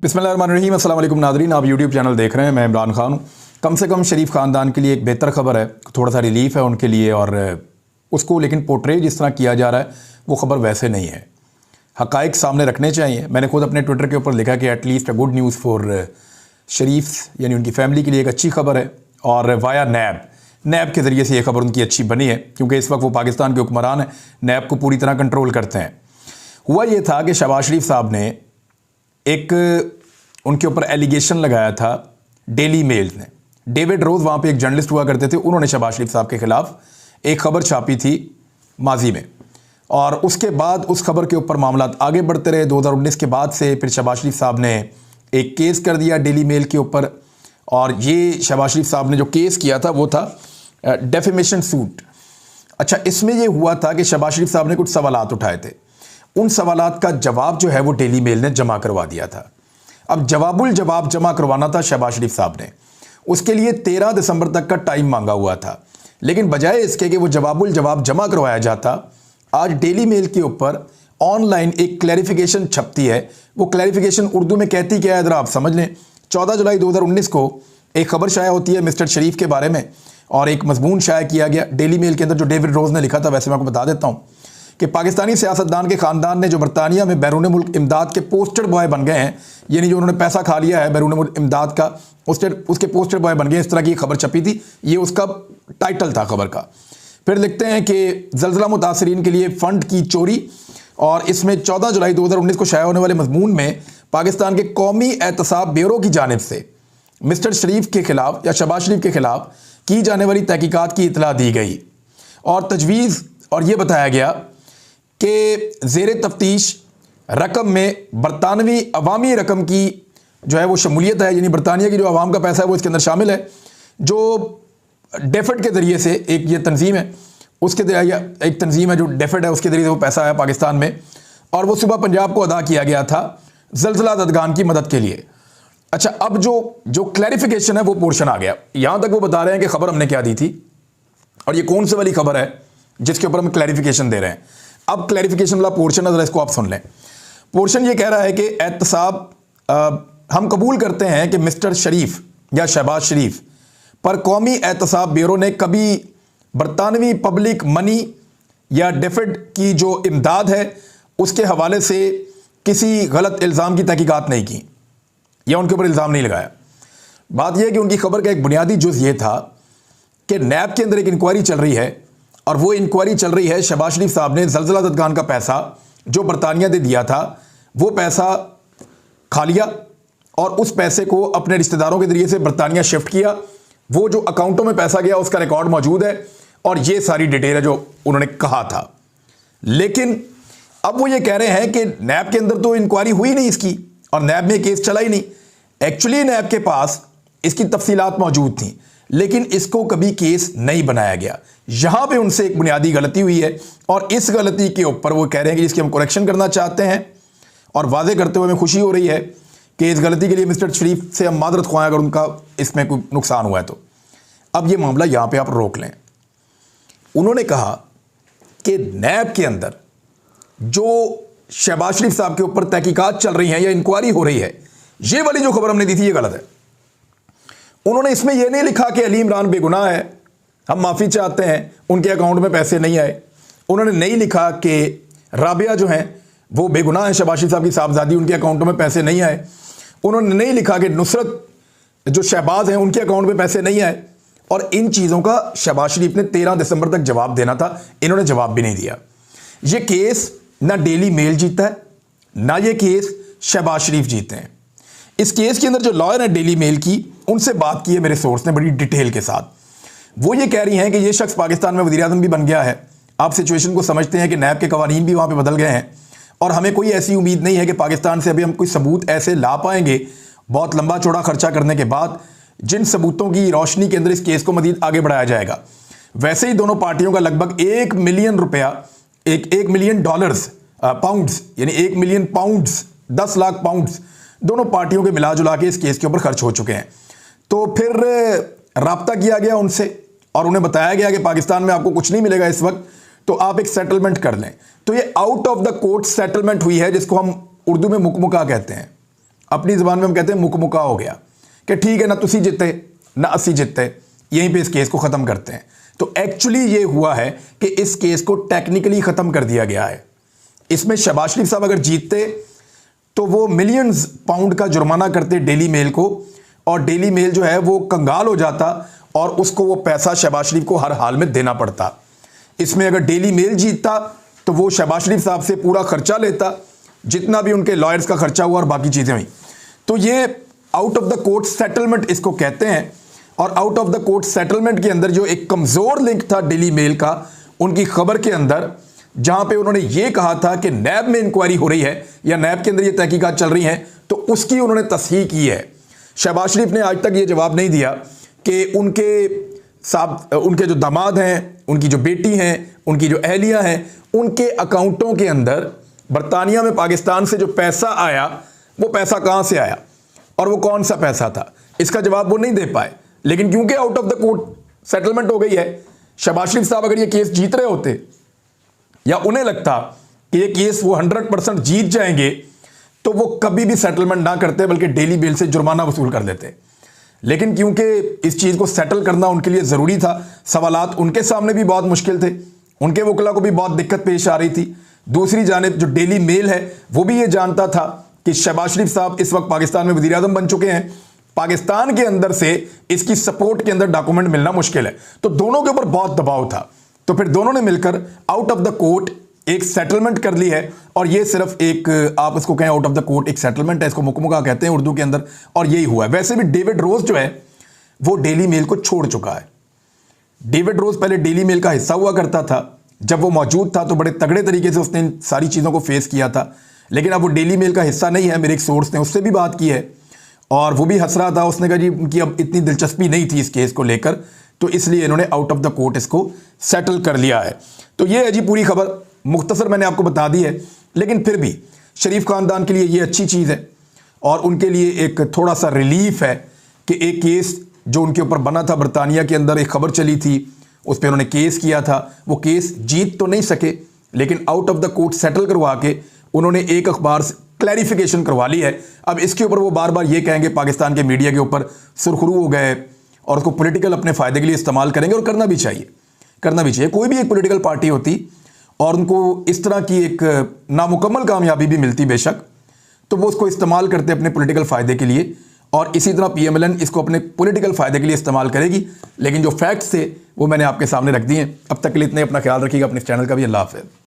बिस्मिल्लाहिर्रहमानिर्रहीम। अस्सलाम वालेकुम नाज़रीन, आप यूट्यूब चैनल देख रहे हैं। मैं इमरान खान हूँ। कम से कम शरीफ ख़ानदान के लिए एक बेहतर ख़बर है, थोड़ा सा रिलीफ़ है उनके लिए। और उसको लेकिन पोर्ट्रे जिस तरह किया जा रहा है वो ख़बर वैसे नहीं है। हक़ाइक़ सामने रखने चाहिए। मैंने खुद अपने ट्विटर के ऊपर लिखा कि at least a good news for Sharif, यानी उनकी फ़ैमिली के लिए एक अच्छी खबर है। और वाया नैब के ज़रिए से ये खबर उनकी अच्छी बनी है, क्योंकि इस वक्त वो पाकिस्तान के हुक्मरान हैं, नैब को पूरी तरह कंट्रोल करते हैं। हुआ ये था कि शहबाज शरीफ साहब ने एक उनके ऊपर एलिगेशन लगाया था डेली मेल ने। डेविड रोज़ वहाँ पे एक जर्नलिस्ट हुआ करते थे, उन्होंने शहबाज शरीफ साहब के ख़िलाफ़ एक ख़बर छापी थी माजी में। और उसके बाद उस खबर के ऊपर मामला आगे बढ़ते रहे। 2019 के बाद से फिर शहबाज शरीफ साहब ने एक केस कर दिया डेली मेल के ऊपर। और ये शहबाज शरीफ साहब ने जो केस किया था वो था डेफेमेशन सूट। अच्छा, इसमें ये हुआ था कि शहबाज शरीफ साहब ने कुछ सवालात उठाए थे। उन सवालात का जवाब जो है वो डेली मेल ने जमा करवा दिया था। अब जवाबुल जवाब जमा करवाना था शहबाज शरीफ साहब ने, उसके लिए 13 दिसंबर तक का टाइम मांगा हुआ था। लेकिन बजाय इसके कि वो जवाबुल जवाब जमा करवाया जाता, आज डेली मेल के ऊपर ऑनलाइन एक क्लैरिफिकेशन छपती है। वो क्लैरिफिकेशन उर्दू में कहती क्या है ज़रा आप समझ लें। 14 जुलाई 2019 को एक खबर शाया होती है मिस्टर शरीफ के बारे में, और एक मजमून शाया किया गया डेली मेल के अंदर जो डेविड रोज़ ने लिखा था। वैसे मैं आपको बता देता हूँ कि पाकिस्तानी सियासतदान के ख़ानदान ने जो बरतानिया में बैरून मुल्क इमदाद के पोस्टर बॉय बन गए हैं, यानी जो उन्होंने पैसा खा लिया है बैरून मुल्क इमदाद का, उसके पोस्टर बॉय बन गए। इस तरह की खबर छपी थी, ये उसका टाइटल था खबर का। फिर लिखते हैं कि ज़लज़ला मुतासरीन के लिए फ़ंड की चोरी। और इसमें 14 जुलाई 2019 को शाया होने वाले मजमून में पाकिस्तान के कौमी एहतसाब ब्यूरो की जानिब से मिस्टर शरीफ के ख़िलाफ़ या शहबाज शरीफ के ख़िलाफ़ की जाने वाली तहकीकात की इतला दी गई और तजवीज़, और ये बताया गया कि ज़ेरे तफ्तीश रकम में बरतानवी अवामी रकम की जो है वो शमूलियत है, यानी बरतानिया की जो अवाम का पैसा है वो इसके अंदर शामिल है। जो डेफेड के ज़रिए से एक ये तंजीम है, उसके एक तंजीम है जो डेफेड है, उसके ज़रिए से वो पैसा है पाकिस्तान में, और वो सुबह पंजाब को अदा किया गया था ज़लज़ला ज़दगान की मदद के लिए। अच्छा, अब जो क्लैरिफिकेशन है वो पोर्शन आ गया। यहाँ तक वो बता रहे हैं कि खबर हमने क्या दी थी और ये कौन सी वाली खबर है जिसके ऊपर हम क्लैरिफिकेशन दे रहे हैं। अब क्लैरिफिकेशन वाला पोर्शन है, इसको आप सुन लें। पोर्शन ये कह रहा है कि एहतसाब हम कबूल करते हैं कि मिस्टर शरीफ या शहबाज शरीफ पर कौमी एहतसाब ब्यूरो ने कभी बरतानवी पब्लिक मनी या डेफिड की जो इमदाद है उसके हवाले से किसी गलत इल्ज़ाम की तहकीकात नहीं की या उनके ऊपर इल्ज़ाम नहीं लगाया। बात यह है कि उनकी खबर का एक बुनियादी जुज़ ये था कि नैब के अंदर एक इंक्वायरी चल रही है, और वो इंक्वायरी चल रही है शहबाज शरीफ साहब ने ज़लज़ला ज़दगान का पैसा जो बरतानिया ने दिया था वो पैसा खा लिया और उस पैसे को अपने रिश्तेदारों के ज़रिए से बरतानिया शिफ्ट किया। वो जो अकाउंटों में पैसा गया उसका रिकॉर्ड मौजूद है और ये सारी डिटेल है जो उन्होंने कहा था। लेकिन अब वो ये कह रहे हैं कि नैब के अंदर तो इंक्वायरी हुई नहीं इसकी और नैब में केस चला ही नहीं। एक्चुअली नैब के पास इसकी तफसीलात मौजूद थी, लेकिन इसको कभी केस नहीं बनाया गया। यहां पे उनसे एक बुनियादी गलती हुई है और इस गलती के ऊपर वो कह रहे हैं कि इसकी हम करेक्शन करना चाहते हैं। और वाजे करते हुए हमें खुशी हो रही है कि इस गलती के लिए मिस्टर शरीफ से हम मादरत ख्वाएं अगर उनका इसमें कोई नुकसान हुआ है तो। अब ये मामला यहां पे आप रोक लें। उन्होंने कहा कि नैब के अंदर जो शहबाज शरीफ साहब के ऊपर तहकीकात चल रही हैं या इंक्वायरी हो रही है, ये वाली जो खबर हमने दी थी ये गलत है। उन्होंने इसमें यह नहीं लिखा कि अली इमरान बेगुनाह है, हम माफ़ी चाहते हैं, उनके अकाउंट में पैसे नहीं आए। उन्होंने नहीं लिखा कि राबिया जो हैं वो बेगुनाह है, शहबाज शरीफ साहब की साहबजादी, उनके अकाउंटों में पैसे नहीं आए। उन्होंने नहीं लिखा कि नुसरत जो शहबाज हैं उनके अकाउंट में पैसे नहीं आए। और इन चीज़ों का शहबाज शरीफ ने 13 दिसंबर तक जवाब देना था, इन्होंने जवाब भी नहीं दिया। ये केस ना डेली मेल जीता है ना ये केस शहबाज शरीफ जीते हैं। इस केस के अंदर जो लॉयर है डेली मेल की, उनसे बात की है मेरे सोर्स ने बड़ी डिटेल के साथ। वो ये कह रही हैं कि ये शख्स पाकिस्तान में वज़ीर-ए-आज़म भी बन गया है। आप सिचुएशन को समझते हैं कि नैब के कवानीन भी वहाँ पे बदल गए हैं और हमें कोई ऐसी उम्मीद नहीं है कि पाकिस्तान से अभी हम कोई सबूत ऐसे ला पाएंगे बहुत लंबा चौड़ा खर्चा करने के बाद, जिन सबूतों की रोशनी के अंदर इस केस को मज़ीद आगे बढ़ाया जाएगा। वैसे ही दोनों पार्टियों का लगभग 1 मिलियन रुपया, 1 मिलियन डॉलर्स, पाउंड्स, यानी 1 मिलियन पाउंड्स, 10 लाख पाउंड्स दोनों पार्टियों के मिला जुला के इस केस के ऊपर खर्च हो चुके हैं। तो फिर राब्ता किया गया उनसे और उन्हें बताया गया कि पाकिस्तान में आपको कुछ नहीं मिलेगा इस वक्त, तो आप एक सेटलमेंट कर लें। तो ये out of the court settlement हुई है, जिसको हम उर्दू में मुकमुका कहते हैं। अपनी ज़बान में हम कहते हैं मुकमुका हो गया कि ठीक है ना तुसी जितते ना असी जितते, यहीं पे इस केस को ख़त्म करते हैं। तो एक्चुअली ये हुआ है कि इस केस को टेक्निकली ख़त्म कर दिया गया है। इसमें शहबाज शरीफ साहब अगर जीतते तो वो मिलियंस पाउंड का जुर्माना करते डेली मेल को, और डेली मेल जो है वो कंगाल हो जाता और उसको वो पैसा शहबाज शरीफ को हर हाल में देना पड़ता। इसमें अगर डेली मेल जीतता तो वो शहबाज शरीफ साहब से पूरा खर्चा लेता, जितना भी उनके लॉयर्स का खर्चा हुआ और बाकी चीज़ें हुई। तो ये out of the court settlement इसको कहते हैं। और out of the court settlement के अंदर जो एक कमज़ोर लिंक था डेली मेल का उनकी खबर के अंदर, जहां पे उन्होंने ये कहा था कि नैब में इंक्वायरी हो रही है या नैब के अंदर ये तहकीकात चल रही हैं, तो उसकी उन्होंने तस्हीह की है। शहबाज शरीफ ने आज तक ये जवाब नहीं दिया कि उनके जो दामाद हैं, उनकी जो बेटी हैं, उनकी जो अहलिया हैं, उनके अकाउंटों के अंदर बरतानिया में पाकिस्तान से जो पैसा आया वो पैसा कहां से आया और वो कौन सा पैसा था, इसका जवाब वो नहीं दे पाए। लेकिन क्योंकि out of the court settlement हो गई है, शहबाज शरीफ साहब अगर ये केस जीत रहे होते या उन्हें लगता कि ये केस वो 100% जीत जाएंगे, तो वो कभी भी सेटलमेंट ना करते बल्कि डेली बेल से जुर्माना वसूल कर लेते। लेकिन क्योंकि इस चीज़ को सेटल करना उनके लिए ज़रूरी था, सवालात उनके सामने भी बहुत मुश्किल थे, उनके वकला को भी बहुत दिक्कत पेश आ रही थी। दूसरी जानिब जो डेली मेल है वो भी ये जानता था कि शहबाज शरीफ साहब इस वक्त पाकिस्तान में वज़ीर आज़म बन चुके हैं, पाकिस्तान के अंदर से इसकी सपोर्ट के अंदर डॉक्यूमेंट मिलना मुश्किल है, तो दोनों के ऊपर बहुत दबाव था। तो फिर दोनों ने मिलकर आउट ऑफ द कोर्ट एक सेटलमेंट कर ली है, और ये सिर्फ एक, आप इसको कहें आउट ऑफ द कोर्ट एक सेटलमेंट है, इसको मुकमुका कहते हैं उर्दू के अंदर, और यही हुआ है। वैसे भी डेविड रोज जो है वो डेली मेल को छोड़ चुका है। डेविड रोज पहले डेली मेल का हिस्सा हुआ करता था, जब वो मौजूद था तो बड़े तगड़े तरीके से उसने इन सारी चीज़ों को फेस किया था, लेकिन अब वो डेली मेल का हिस्सा नहीं है। मेरे एक सोर्स ने उससे भी बात की है और वो भी हंस रहा था, उसने कहा जी उनकी अब इतनी दिलचस्पी नहीं थी इस केस को लेकर, तो इसलिए इन्होंने आउट ऑफ द कोर्ट इसको सेटल कर लिया है। तो ये है जी पूरी खबर, मुख्तसर मैंने आपको बता दी है, लेकिन फिर भी शरीफ ख़ानदान के लिए ये अच्छी चीज़ है और उनके लिए एक थोड़ा सा रिलीफ है कि एक केस जो उनके ऊपर बना था, बरतानिया के अंदर एक खबर चली थी, उस पर उन्होंने केस किया था, वो केस जीत तो नहीं सके, लेकिन out of the court settle करवा के उन्होंने एक अखबार से क्लैरिफिकेशन करवा ली है। अब इसके ऊपर वो बार बार ये कहेंगे, पाकिस्तान के मीडिया के ऊपर सुरखरू हो गए और उसको पॉलिटिकल अपने फ़ायदे के लिए इस्तेमाल करेंगे, और करना भी चाहिए, करना भी चाहिए। कोई भी एक पॉलिटिकल पार्टी होती और उनको इस तरह की एक नामुकम्मल कामयाबी भी मिलती बेशक, तो वो उसको इस्तेमाल करते अपने पॉलिटिकल फ़ायदे के लिए, और इसी तरह PMLN इसको अपने पॉलिटिकल फ़ायदे के लिए इस्तेमाल करेगी। लेकिन जो फैक्ट्स थे वो मैंने आपके सामने रख दिए हैं। अब तक के लिए इतने, अपना ख्याल रखिएगा, अपने चैनल का भी। अल्लाह हाफ़िज़।